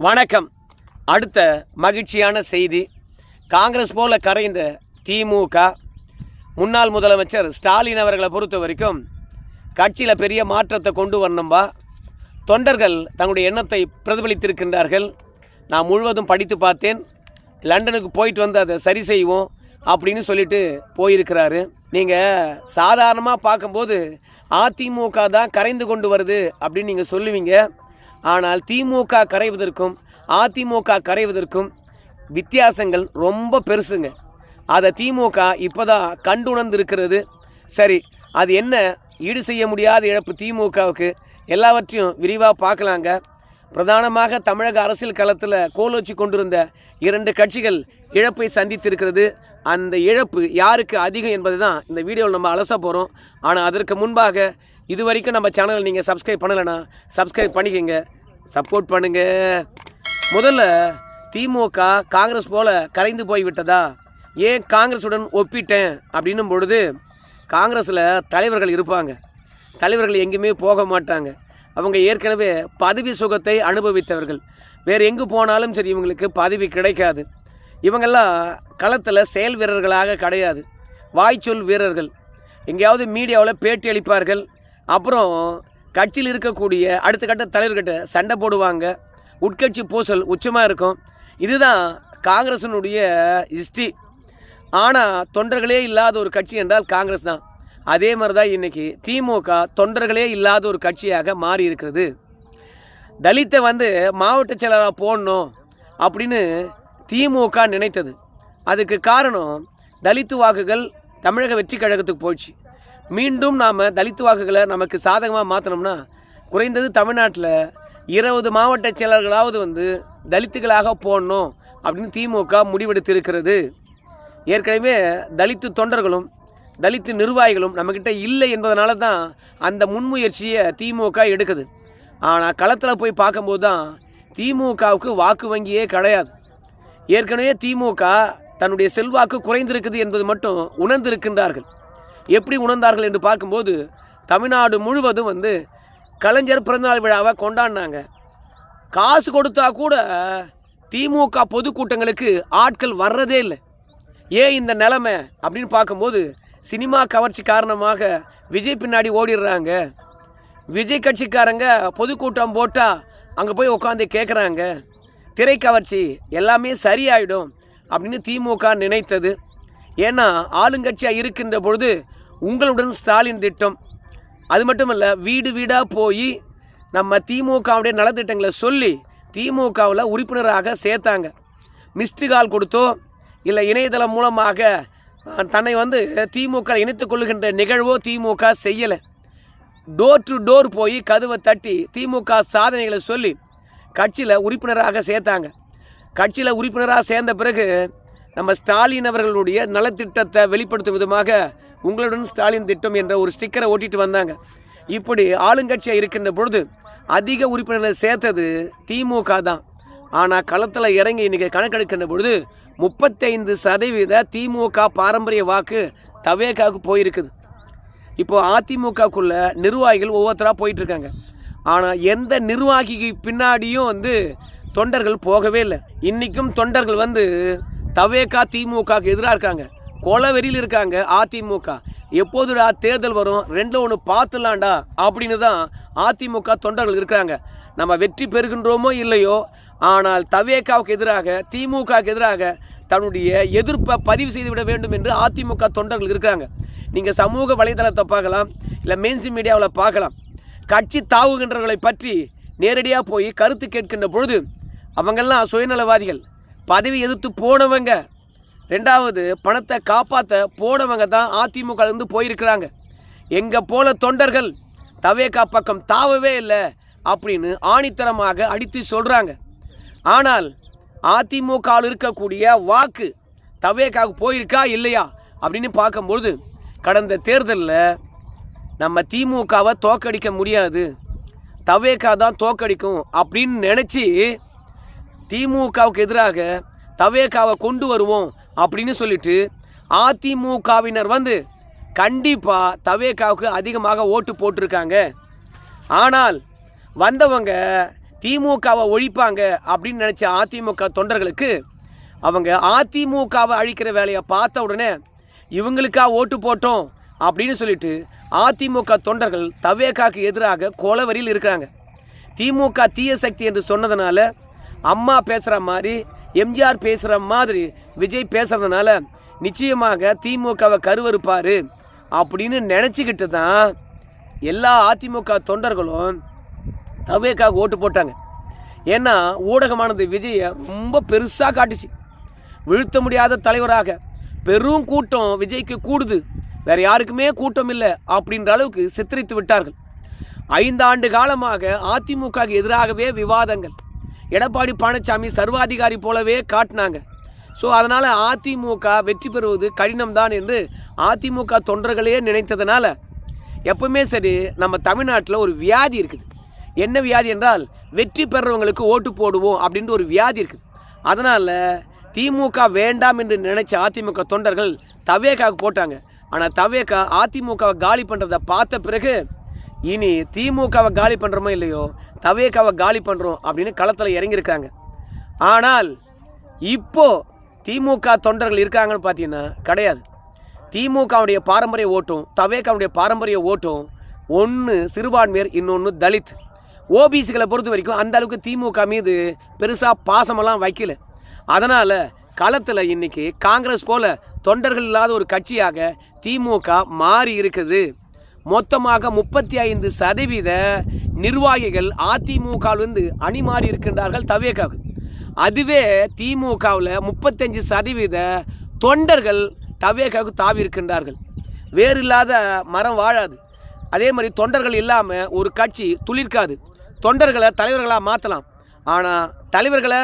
வணக்கம். அடுத்த மகிழ்ச்சியான செய்தி. காங்கிரஸ் போல கரைந்த திமுக முன்னாள் முதலமைச்சர் ஸ்டாலின் அவர்களை பொறுத்த வரைக்கும் கட்சியில் பெரிய மாற்றத்தை கொண்டு வரணும்பா. தொண்டர்கள் தங்களுடைய எண்ணத்தை பிரதிபலித்திருக்கின்றார்கள். நான் முழுவதும் படித்து பார்த்தேன். லண்டனுக்கு போயிட்டு வந்து அதை சரி செய்வோம் அப்படின்னு சொல்லிட்டு போயிருக்கிறாரு. நீங்கள் சாதாரணமாக பார்க்கும்போது அதிமுக தான் கரைந்து கொண்டு வருது அப்படின்னு நீங்கள் சொல்லுவீங்க. ஆனால் திமுக கரைவதற்கும் அதிமுக கரைவதற்கும் வித்தியாசங்கள் ரொம்ப பெருசுங்க. அதை திமுக இப்போ தான் கண்டுணர்ந்திருக்கிறது. சரி, அது என்ன ஈடு செய்ய முடியாத இழப்பு திமுகவுக்கு, எல்லாவற்றையும் விரிவாக பார்க்கலாங்க. பிரதானமாக தமிழக அரசியல் களத்தில் கோல் வச்சு கொண்டிருந்த இரண்டு கட்சிகள் இழப்பை சந்தித்திருக்கிறது. அந்த இழப்பு யாருக்கு அதிகம் என்பது தான் இந்த வீடியோவில் நம்ம அலச போகிறோம். ஆனால் அதற்கு முன்பாக இது வரைக்கும் நம்ம சேனலை நீங்கள் சப்ஸ்கிரைப் பண்ணலைன்னா சப்ஸ்கிரைப் பண்ணிக்கோங்க, சப்போர்ட் பண்ணுங்கள். முதல்ல திமுக காங்கிரஸ் போல் கரைந்து போய்விட்டதா, ஏன் காங்கிரஸுடன் ஒப்பிட்டேன் அப்படின்னும் பொழுது, காங்கிரஸில் தலைவர்கள் இருப்பாங்க. தலைவர்கள் எங்கேயுமே போக மாட்டாங்க. அவங்க ஏற்கனவே பதவி சுகத்தை அனுபவித்தவர்கள். வேறு எங்கே போனாலும் சரி இவங்களுக்கு பதவி கிடைக்காது. இவங்கெல்லாம் களத்தில் செயல் வீரர்களாக கிடையாது, வாய்ச்சொல் வீரர்கள். எங்கேயாவது மீடியாவில் பேட்டி அளிப்பார்கள். அப்புறம் கட்சியில் இருக்கக்கூடிய அடுத்த கட்ட தலைவர்கிட்ட சண்டை போடுவாங்க. உட்கட்சி பூசல் உச்சமாக இருக்கும். இதுதான் காங்கிரஸினுடைய ஹிஸ்ட்ரி. ஆனால் தொண்டர்களே இல்லாத ஒரு கட்சி என்றால் காங்கிரஸ் தான். அதே மாதிரி தான் இன்றைக்கி திமுக தொண்டர்களே இல்லாத ஒரு கட்சியாக மாறி இருக்கிறது. தலித்தை மாவட்ட செயலராக போடணும் அப்படின்னு திமுக நினைத்தது. அதுக்கு காரணம் தலித்து வாக்குகள் தமிழக வெற்றி கழகத்துக்கு போச்சு. மீண்டும் நாம் தலித்து வாக்குகளை நமக்கு சாதகமாக மாற்றணும்னா குறைந்தது தமிழ்நாட்டில் 20 மாவட்ட செயலர்களாவது தலித்துகளாக போடணும் அப்படின்னு திமுக முடிவெடுத்திருக்கிறது. ஏற்கனவே தலித்து தொண்டர்களும் தலித்து நிர்வாகிகளும் நம்மக்கிட்ட இல்லை என்பதனால தான் அந்த முன்முயற்சியை திமுக எடுக்குது. ஆனால் களத்தில் போய் பார்க்கும்போது தான் திமுகவுக்கு வாக்கு வங்கியே கிடையாது. ஏற்கனவே திமுக தன்னுடைய செல்வாக்கு குறைந்திருக்குது என்பது மட்டும் உணர்ந்திருக்கின்றார்கள். எப்படி உணர்ந்தார்கள் என்று பார்க்கும்போது, தமிழ்நாடு முழுவதும் கலைஞர் பிறந்தநாள் விழாவை கொண்டாடினாங்க. காசு கொடுத்தா கூட திமுக பொதுக்கூட்டங்களுக்கு ஆட்கள் வர்றதே இல்லை. ஏன் இந்த நிலைமை அப்படின்னு பார்க்கும்போது, சினிமா கவர்ச்சி காரணமாக விஜய் பின்னாடி ஓடிடுறாங்க. விஜய் கட்சிக்காரங்க பொதுக்கூட்டம் போட்டால் அங்கே போய் உட்காந்து கேட்குறாங்க. திரை கவர்ச்சி எல்லாமே சரியாயிடும் அப்படின்னு திமுக நினைத்தது. ஏன்னா ஆளுங்கட்சியாக இருக்கின்ற பொழுது உங்களுடன் ஸ்டாலின் திட்டம், அது மட்டும் இல்லை, வீடு வீடாக போய் நம்ம திமுகவுடைய நலத்திட்டங்களை சொல்லி திமுகவில் உறுப்பினராக சேர்த்தாங்க. மிஸ்டு கால் கொடுத்தோ இல்லை இணையதளம் மூலமாக தன்னை திமுக இணைத்து கொள்ளுகின்ற நிகழ்வோ திமுக செய்யலை. டோர் டு டோர் போய் கதவை தட்டி திமுக சாதனைகளை சொல்லி கட்சியில் உறுப்பினராக சேர்த்தாங்க. கட்சியில் உறுப்பினராக சேர்ந்த பிறகு நம்ம ஸ்டாலின் அவர்களுடைய நலத்திட்டத்தை வெளிப்படுத்தும் விதமாக உங்களுடன் ஸ்டாலின் திட்டம் என்ற ஒரு ஸ்டிக்கரை ஓட்டிட்டு வந்தாங்க. இப்படி ஆளுங்கட்சியாக இருக்கின்ற பொழுது அதிக உறுப்பினர்களை சேர்த்தது திமுக தான். ஆனால் களத்தில் இறங்கி இன்றைக்கி கணக்கெடுக்கின்ற பொழுது 35% திமுக பாரம்பரிய வாக்கு தவேகாவுக்கு போயிருக்குது. இப்போது அதிமுகக்குள்ள நிர்வாகிகள் ஒவ்வொருத்தராக போயிட்டுருக்காங்க. ஆனால் எந்த நிர்வாகிக்கு பின்னாடியும் தொண்டர்கள் போகவே இல்லை. இன்றைக்கும் தொண்டர்கள் தவேகா திமுகவுக்கு எதிராக இருக்காங்க, கொலவெறியில் இருக்காங்க. அதிமுக எப்போதுடா தேர்தல் வரும், 2ல் 1 பார்த்துலாண்டா அப்படின்னு தான் அதிமுக தொண்டர்கள் இருக்கிறாங்க. நம்ம வெற்றி பெறுகின்றோமோ இல்லையோ, ஆனால் தவேகாவுக்கு எதிராக திமுகவுக்கு எதிராக தன்னுடைய எதிர்ப்பை பதிவு செய்துவிட வேண்டும் என்று அதிமுக தொண்டர்கள் இருக்கிறாங்க. நீங்கள் சமூக வலைதளத்தை பார்க்கலாம், இல்லை மெயின்ஸ்ட்ரீம் மீடியாவில் பார்க்கலாம். கட்சி தாவுகின்றவர்களை பற்றி நேரடியாக போய் கருத்து கேட்கின்ற பொழுது அவங்கெல்லாம் சுயநலவாதிகள், பதவி எதிர்த்து போனவங்க, 2வது பணத்தை காப்பாற்ற போனவங்க தான் அதிமுகலேருந்து போயிருக்கிறாங்க. எங்கள் போல தொண்டர்கள் தவேகா பக்கம் தாவவே இல்லை அப்படின்னு ஆணித்தரமாக அடித்து சொல்கிறாங்க. ஆனால் அதிமுகவில் இருக்கக்கூடிய வாக்கு தவேகாவுக்கு போயிருக்கா இல்லையா அப்படின்னு பார்க்கும்பொழுது, கடந்த தேர்தலில் நம்ம திமுகவை தோக்கடிக்க முடியாது, தவேகா தான் தோக்கடிக்கும் அப்படின்னு நினச்சி திமுகவுக்கு எதிராக தவேகாவை கொண்டு வருவோம் அப்படின்னு சொல்லிட்டு அதிமுகவினர் கண்டிப்பாக தவேகாவுக்கு அதிகமாக ஓட்டு போட்டிருக்காங்க. ஆனால் வந்தவங்க திமுகவை ஒழிப்பாங்க அப்படின்னு நினச்ச அதிமுக தொண்டர்களுக்கு அவங்க அதிமுகவை அழிக்கிற வேலையை பார்த்த உடனே இவங்களுக்காக ஓட்டு போட்டோம் அப்படின்னு சொல்லிட்டு அதிமுக தொண்டர்கள் தவேகாக்கு எதிராக கோலவரியில் இருக்கிறாங்க. திமுக தீய சக்தி என்று சொன்னதுனால, அம்மா பேசுகிற மாதிரி எம்ஜிஆர் பேசுகிற மாதிரி விஜய் பேசுறதுனால நிச்சயமாக திமுகவை கருவறுப்பார் அப்படின்னு நினச்சிக்கிட்டு தான் எல்லா அதிமுக தொண்டர்களும் தவேகாவுக்கு ஓட்டு போட்டாங்க. ஏன்னா ஊடகமானது விஜயை ரொம்ப பெருசாக காட்டுச்சு. வீழ்த்த முடியாத தலைவராக பெரும் கூட்டம் விஜய்க்கு கூடுது, வேறு யாருக்குமே கூட்டம் இல்லை அப்படின்ற அளவுக்கு சித்தரித்து விட்டார்கள். 5 ஆண்டு காலமாக அதிமுக எதிராகவே விவாதங்கள், எடப்பாடி பழனிசாமி சர்வாதிகாரி போலவே காட்டினாங்க. ஸோ அதனால் அதிமுக வெற்றி பெறுவது கடினம்தான் என்று அதிமுக தொண்டர்களே நினைத்ததுனால, எப்பவுமே சரி நம்ம தமிழ்நாட்டில் ஒரு வியாதி இருக்குது. என்ன வியாதி என்றால், வெற்றி பெறுறவங்களுக்கு ஓட்டு போடுவோம் அப்படின்ற ஒரு வியாதி இருக்குது. அதனால் திமுக வேண்டாம் என்று நினைச்ச அதிமுக தொண்டர்கள் தவேகாவுக்கு போட்டாங்க. ஆனால் தவேகா அதிமுகவை காலி பண்ணுறதை பார்த்த பிறகு இனி திமுகவை காலி பண்ணுறோமோ இல்லையோ தவேகாவை காலி பண்ணுறோம் அப்படின்னு களத்தில் இறங்கியிருக்காங்க. ஆனால் இப்போ திமுக தொண்டர்கள் இருக்காங்கன்னு பார்த்தீங்கன்னா கிடையாது. திமுகவுடைய பாரம்பரிய ஓட்டும் தவேகாவுடைய பாரம்பரிய ஓட்டும் ஒன்று சிறுபான்மையர், இன்னொன்று தலித். ஓபிசிகளை பொறுத்த வரைக்கும் அந்த அளவுக்கு திமுக மீது பெருசாக பாசமெல்லாம் வைக்கல. அதனால் களத்தில் இன்னைக்கு காங்கிரஸ் போல தொண்டர்கள் இல்லாத ஒரு கட்சியாக திமுக மாறி இருக்குது. மொத்தமாக 35% நிர்வாகிகள் அதிமுகவிலிருந்து அணி மாறி இருக்கின்றார்கள் தவேகாவுக்கு. அதுவே திமுகவில் 35% தொண்டர்கள் தவேகாவுக்கு தாவி இருக்கின்றார்கள். வேறு இல்லாத மரம் வாழாது. அதே மாதிரி தொண்டர்கள் இல்லாமல் ஒரு கட்சி துளிர்க்காது. தொண்டர்களை தலைவர்களாக மாற்றலாம், ஆனால் தலைவர்களை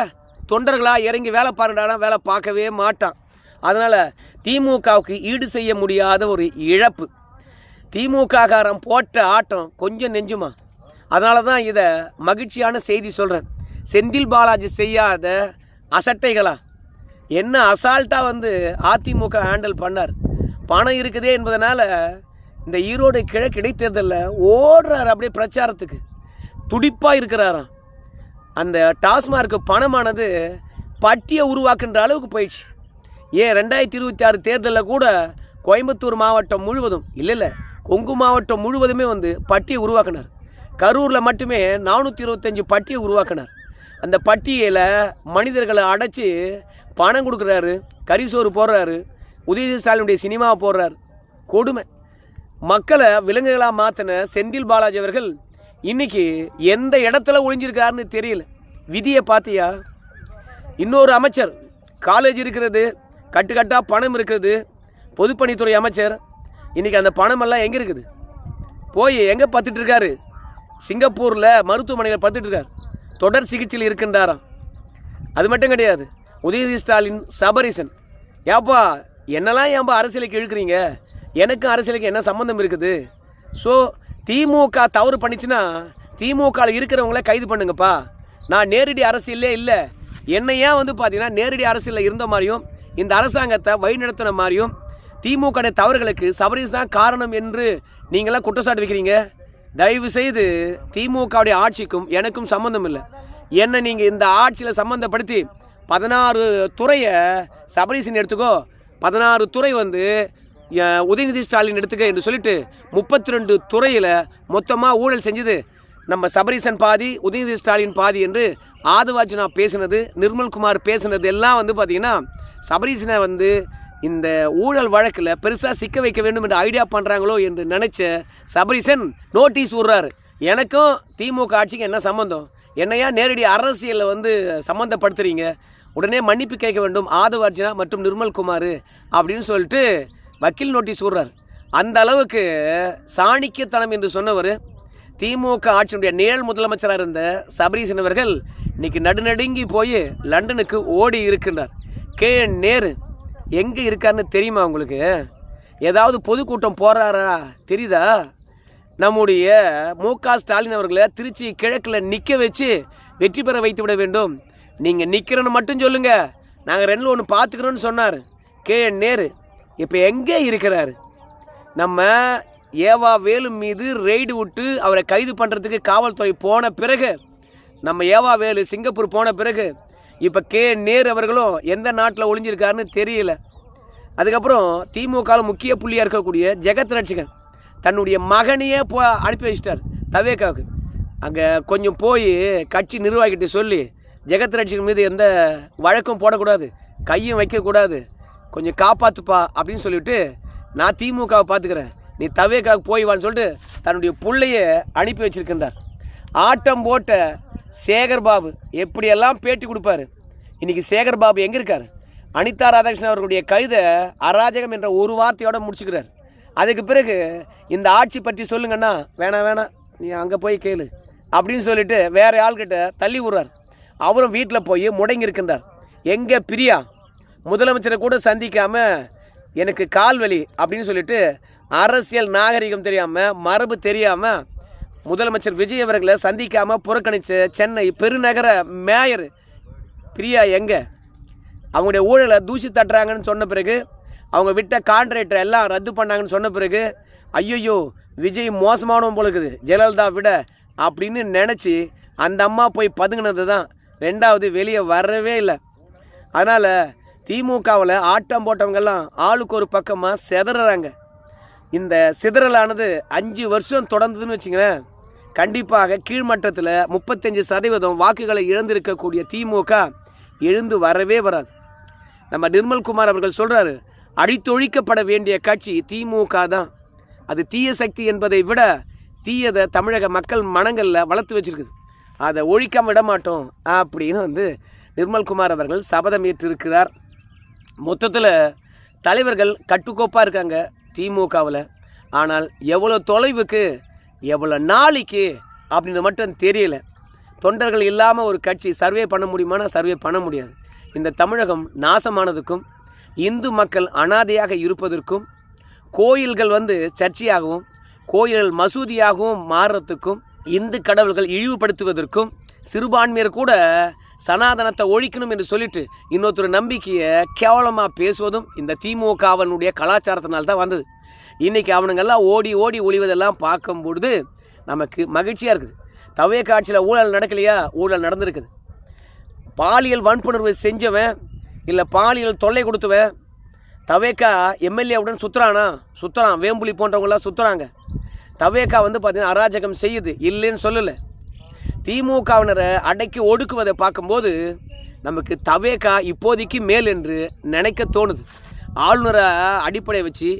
தொண்டர்களாக இறங்கி வேலை பாருடானா வேலை பார்க்கவே மாட்டான். அதனால் திமுகவுக்கு ஈடு செய்ய முடியாத ஒரு இழப்பு. திமுககாரன் போட்ட ஆட்டம் கொஞ்சம் நெஞ்சுமா. அதனால தான் இதை மகிழ்ச்சியான செய்தி சொல்கிறேன். செந்தில் பாலாஜி செய்யாத அசட்டைகளா என்ன அசால்ட்டாக அதிமுக ஹேண்டில் பண்ணார். பணம் இருக்குதே என்பதனால இந்த ஈரோடு கிழக்கு இடைத்தேர்தலில் ஓடுறார், அப்படியே பிரச்சாரத்துக்கு துடிப்பாக இருக்கிறாராம். அந்த டாஸ்மார்க்கு பணமானது பட்டியை உருவாக்குன்ற அளவுக்கு போயிடுச்சு. ஏன் 2026 தேர்தலில் கூட கோயம்புத்தூர் மாவட்டம் முழுவதும் இல்லை கொங்கு மாவட்டம் முழுவதுமே பட்டியை உருவாக்கினார். கரூரில் மட்டுமே 425 பட்டியை உருவாக்கினார். அந்த பட்டியலை மனிதர்களை அடைச்சி பணம் கொடுக்குறாரு, கரிசோறு போடுறாரு, உதயநிதி ஸ்டாலினுடைய சினிமாவை போடுறாரு. கொடுமை. மக்களை விலங்குகளாக மாற்றின செந்தில் பாலாஜி அவர்கள் இன்னைக்கு எந்த இடத்துல ஒழிஞ்சிருக்காருன்னு தெரியல. விதியை பார்த்தியா? இன்னொரு அமைச்சர், காலேஜ் இருக்கிறது, கட்டுக்கட்டாக பணம் இருக்கிறது, பொதுப்பணித்துறை அமைச்சர், இன்றைக்கி அந்த பணமெல்லாம் எங்கே இருக்குது? போய் எங்கே பார்த்துட்டு இருக்காரு? சிங்கப்பூரில் மருத்துவமனையில் பார்த்துட்டு இருக்கார், தொடர் சிகிச்சையில் இருக்கின்றாராம். அது மட்டும் கிடையாது, உதயநிதி ஸ்டாலின் சபரீசன். ஏப்பா என்னெல்லாம் ஏன்பா அரசியலுக்கு இழுக்கிறீங்க? எனக்கும் அரசியலுக்கு என்ன சம்மந்தம் இருக்குது? ஸோ திமுக தவறு பண்ணிச்சுன்னா திமுகவில் இருக்கிறவங்கள கைது பண்ணுங்கப்பா. நான் நேரடி அரசியலே இல்லை. என்னை ஏன் பார்த்தீங்கன்னா நேரடி அரசியலில் இருந்த மாதிரியும் இந்த அரசாங்கத்தை வழிநடத்தின மாதிரியும் திமுக தவறுகளுக்கு சபரீஸ் தான் காரணம் என்று நீங்களாம் குற்றச்சாட்டு வைக்கிறீங்க. தயவு செய்து திமுகவுடைய ஆட்சிக்கும் எனக்கும் சம்மந்தம் இல்லை. என்னை நீங்கள் இந்த ஆட்சியில் சம்மந்தப்படுத்தி 16 துறையை சபரீசன் எடுத்துக்கோ, 16 துறை உதயநிதி ஸ்டாலின் எடுத்துக்க என்று சொல்லிட்டு 32 துறையில் மொத்தமாக ஊழல் செஞ்சது நம்ம சபரீசன் பாதி, உதயநிதி ஸ்டாலின் பாதி என்று ஆதவாஜனா பேசினது, நிர்மல்குமார் பேசினது எல்லாம் பார்த்திங்கன்னா சபரீசனை இந்த ஊழல் வழக்கில் பெருசாக சிக்க வைக்க வேண்டும் என்று ஐடியா பண்ணுறாங்களோ என்று நினச்ச சபரீசன் நோட்டீஸ் விடுறாரு. எனக்கும் திமுக ஆட்சிக்கு என்ன சம்மந்தம்? என்னையா நேரடி அரசியலில் சம்மந்தப்படுத்துறீங்க? உடனே மன்னிப்பு கேட்க வேண்டும் ஆதவார்ஜனா மற்றும் நிர்மல்குமார் அப்படின்னு சொல்லிட்டு வக்கீல் நோட்டீஸ் விடுறார். அந்த அளவுக்கு சாணிக்கியத்தனம் என்று சொன்னவர் திமுக ஆட்சியினுடைய நிழல் முதலமைச்சராக இருந்த சபரீசன் அவர்கள் இன்னைக்கு நடுநடுங்கி போய் லண்டனுக்கு ஓடி இருக்கின்றார். நேரு எங்கே இருக்காருன்னு தெரியுமா உங்களுக்கு? ஏதாவது பொதுக்கூட்டம் போகிறாரா தெரியுதா? நம்முடைய மு.க. ஸ்டாலின் அவர்களை திருச்சி கிழக்கில் நிற்க வச்சு வெற்றி பெற வைத்து விட வேண்டும். நீங்கள் நிற்கிறன்னு மட்டும் சொல்லுங்கள், நாங்கள் 2ல் 1 பார்த்துக்கிறோன்னு சொன்னார் நேரு. இப்போ எங்கே இருக்கிறாரு? நம்ம ஏவா வேலு மீது ரெய்டு விட்டு அவரை கைது பண்ணுறதுக்கு காவல்துறை போன பிறகு நம்ம ஏவா வேலு சிங்கப்பூர் போன பிறகு இப்போ நேரு அவர்களும் எந்த நாட்டில் ஒளிஞ்சிருக்காருன்னு தெரியல. அதுக்கப்புறம் திமுக முக்கிய புள்ளியாக இருக்கக்கூடிய ஜெகத் ரட்சகன் தன்னுடைய மகனையே அனுப்பி வச்சிட்டார் தவேகாவுக்கு. அங்கே கொஞ்சம் போய் கட்சி நிர்வாகிகிட்ட சொல்லி ஜெகத் ரட்சகன் மீது எந்த வழக்கும் போடக்கூடாது, கையும் வைக்கக்கூடாது, கொஞ்சம் காப்பாற்றுப்பா அப்படின்னு சொல்லிவிட்டு நான் திமுகவை பார்த்துக்கிறேன், நீ தவேகாவுக்கு போய் வான்னு சொல்லிட்டு தன்னுடைய பிள்ளையை அனுப்பி வச்சிருக்கின்றார். ஆட்டம் போட்ட சேகர்பாபு எப்படியெல்லாம் பேட்டி கொடுப்பாரு. இன்றைக்கி சேகர்பாபு எங்கே இருக்கார்? அனிதா ராதாகிருஷ்ணன் அவர்களுடைய கைதை அராஜகம் என்ற ஒரு வார்த்தையோடு முடிச்சுக்கிறார். அதுக்கு பிறகு இந்த ஆட்சி பற்றி சொல்லுங்கன்னா வேணாம் நீ அங்கே போய் கேளு அப்படின்னு சொல்லிட்டு வேறு ஆள்கிட்ட தள்ளி விடுறார். அவரும் வீட்டில் போய் முடங்கி இருக்கின்றார். எங்கே பிரியா முதலமைச்சரை கூட சந்திக்காமல் எனக்கு கால்வலி அப்படின்னு சொல்லிட்டு அரசியல் நாகரிகம் தெரியாமல் மரபு தெரியாமல் முதலமைச்சர் விஜய் அவர்களை சந்திக்காமல் புறக்கணித்த சென்னை பெருநகர மேயர் பிரியா எங்கே? அவங்களுடைய ஊழலை தூசி தட்டுறாங்கன்னு சொன்ன பிறகு, அவங்க விட்ட கான்ட்ராக்டர் எல்லாம் ரத்து பண்ணாங்கன்னு சொன்ன பிறகு, ஐயோ விஜய் மோசமானவன் போல இருக்குது ஜெயலலிதா விட அப்படின்னு நினச்சி அந்த அம்மா போய் பதுங்கினது தான். ரெண்டாவது வெளியே வரவே இல்லை. அதனால் திமுகவில் ஆட்டம் போட்டவங்கெல்லாம் ஆளுக்கு ஒரு பக்கமாக சிதறாங்க. இந்த சிதறலானது 5 வருஷம் தொடர்ந்ததுன்னு வச்சுங்களேன், கண்டிப்பாக கீழ்மட்டத்தில் 35% வாக்குகளை இழந்திருக்கக்கூடிய திமுக எழுந்து வரவே வராது. நம்ம நிர்மல்குமார் அவர்கள் சொல்கிறாரு, அழித்தொழிக்கப்பட வேண்டிய கட்சி திமுக தான். அது தீய சக்தி என்பதை விட தீயதை தமிழக மக்கள் மனங்களில் வளர்த்து வச்சுருக்குது, அதை ஒழிக்க விட மாட்டோம் அப்படின்னு நிர்மல்குமார் அவர்கள் சபதம் ஏற்றிருக்கிறார். மொத்தத்தில் தலைவர்கள் கட்டுக்கோப்பாக இருக்காங்க திமுகவில். ஆனால் எவ்வளோ தொலைவுக்கு எவ்வளோ நாளைக்கு அப்படின்றது மட்டும் தெரியல. தொண்டர்கள் இல்லாமல் ஒரு கட்சி சர்வே பண்ண முடியுமானா சர்வே பண்ண முடியாது. இந்த தமிழகம் நாசமானதுக்கும் இந்து மக்கள் அனாதையாக இருப்பதற்கும் கோயில்கள் சர்ச்சையாகவும் கோயில்கள் மசூதியாகவும் மாறுறதுக்கும் இந்து கடவுள்கள் இழிவுபடுத்துவதற்கும் சிறுபான்மையர் கூட சனாதனத்தை ஒழிக்கணும் என்று சொல்லிட்டு இன்னொருத்தர் நம்பிக்கையை கேவலமாக பேசுவதும் இந்த திமுகவனுடைய கலாச்சாரத்தினால்தான் வந்தது. இன்றைக்கி அவனுங்கெல்லாம் ஓடி ஓடி ஒளிவதெல்லாம் பார்க்கும்பொழுது நமக்கு மகிழ்ச்சியாக இருக்குது. தவே காட்சியில் ஊழல் நடக்கலையா? ஊழல் நடந்திருக்குது. பாலியல் வன்புணர்வு செஞ்சவன் இல்லை பாலியல் தொல்லை கொடுத்தவன் தவேக்கா எம்எல்ஏவுடன் சுற்றுறான். வேம்புலி போன்றவங்களாம் சுற்றுறாங்க. தவேக்கா பார்த்திங்கன்னா அராஜகம் செய்யுது, இல்லைன்னு சொல்லலை. திமுகவினரை அடக்கி ஒடுக்குவதை பார்க்கும்போது நமக்கு தவேக்கா இப்போதைக்கு மேல் என்று நினைக்க தோணுது. ஆளுநரை அடிப்படையை வச்சு,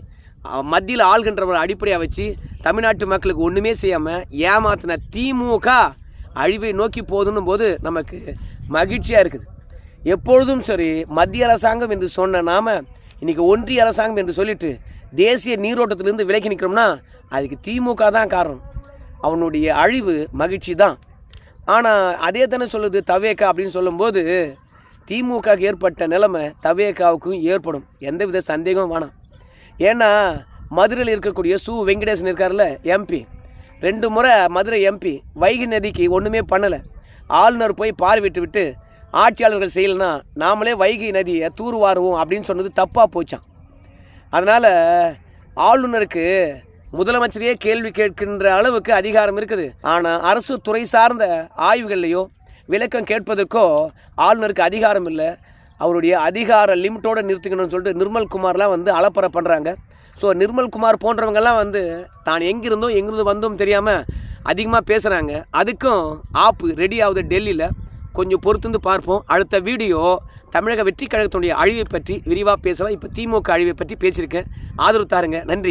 மத்தியில் ஆள்கின்றவரை அடிப்படையாக வச்சு தமிழ்நாட்டு மக்களுக்கு ஒன்றுமே செய்யாமல் ஏமாத்தின திமுக அழிவை நோக்கி போதுன்னும் போது நமக்கு மகிழ்ச்சியாக இருக்குது. எப்பொழுதும் சரி மத்திய அரசாங்கம் என்று சொன்ன நாம் இன்றைக்கி ஒன்றிய அரசாங்கம் என்று சொல்லிட்டு தேசிய நீரோட்டத்திலிருந்து விலகி நிற்கிறோம்னா அதுக்கு திமுக தான் காரணம். அவனுடைய அழிவு மகிழ்ச்சி தான். ஆனால் அதே தானே சொல்லுது தவேக்கா அப்படின்னு சொல்லும்போது திமுகவுக்கு ஏற்பட்ட நிலைமை தவேக்காவுக்கும் ஏற்படும், எந்தவித சந்தேகமும் வேணாம். ஏன்னா மதுரையில் இருக்கக்கூடிய வெங்கடேசன் இருக்கார்ல எம்பி, 2 முறை மதுரை எம்பி வைகை நதிக்கு ஒன்றுமே பண்ணலை. ஆளுநர் போய் பார்வையிட்டு விட்டு ஆட்சியாளர்கள் செய்யலைன்னா நாமளே வைகை நதியை தூர்வாருவோம் அப்படின்னு சொன்னது தப்பாக போச்சான். அதனால் ஆளுநருக்கு முதலமைச்சரையே கேள்வி கேட்கின்ற அளவுக்கு அதிகாரம் இருக்குது. ஆனால் அரசு துறை சார்ந்த ஆய்வுகள்லையோ விளக்கம் கேட்பதற்கோ ஆளுநருக்கு அதிகாரம் இல்லை. அவருடைய அதிகார லிமிட்டோடு நிறுத்திக்கணும்னு சொல்லிட்டு நிர்மல்குமார்லாம் அலப்பறை பண்ணுறாங்க. ஸோ நிர்மல்குமார் போன்றவங்கெல்லாம் தான் எங்கிருந்து வந்தோம் தெரியாமல் அதிகமாக பேசுகிறாங்க. அதுக்கும் ஆப்பு ரெடி ஆகுது டெல்லியில். கொஞ்சம் பொறுத்து பார்ப்போம். அடுத்த வீடியோ தமிழக வெற்றி கழகத்தினுடைய அழிவை பற்றி விரிவாக பேசலாம். இப்போ திமுக அழிவை பற்றி பேசியிருக்கேன். ஆதரவு தாருங்க. நன்றி.